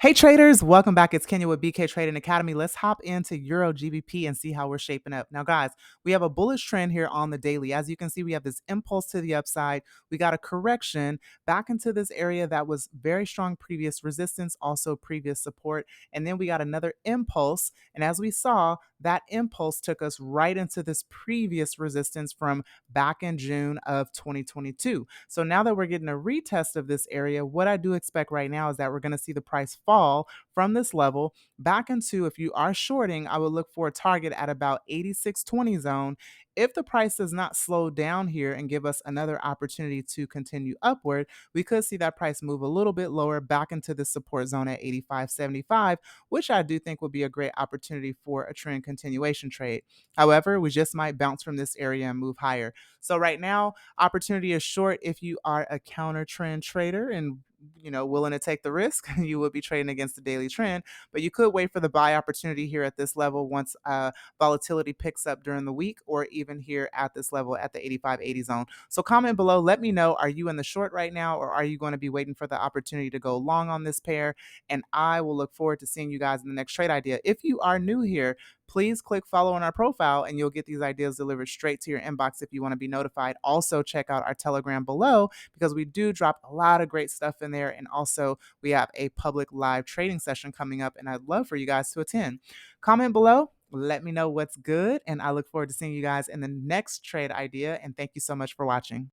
Hey traders, welcome back. It's Kenya with BK Trading Academy. Let's hop into EURGBP and see how we're shaping up. Now, guys, we have a bullish trend here on the daily. As you can see, we have this impulse to the upside. We got a correction back into this area that was very strong previous resistance, also previous support. And then we got another impulse. And as we saw, that impulse took us right into this previous resistance from back in June of 2022. So now that we're getting a retest of this area, what I do expect right now is that we're going to see the price fall from this level back into, if you are shorting, I would look for a target at about 86.20 zone. If the price does not slow down here and give us another opportunity to continue upward, we could see that price move a little bit lower back into the support zone at 85.75, which I do think would be a great opportunity for a trend continuation trade. However, we just might bounce from this area and move higher. So right now, opportunity is short if you are a counter trend trader and willing to take the risk. You would be trading against the daily trend, but you could wait for the buy opportunity here at this level once volatility picks up during the week, or even here at this level at the 85.80 zone. So comment below, let me know, are you in the short right now, or are you going to be waiting for the opportunity to go long on this pair? And I will look forward to seeing you guys in the next trade idea. If you are new here, please click follow on our profile and you'll get these ideas delivered straight to your inbox if you want to be notified. Also, check out our Telegram below because we do drop a lot of great stuff in there. And also, we have a public live trading session coming up, and I'd love for you guys to attend. Comment below. Let me know what's good, and I look forward to seeing you guys in the next trade idea. And thank you so much for watching.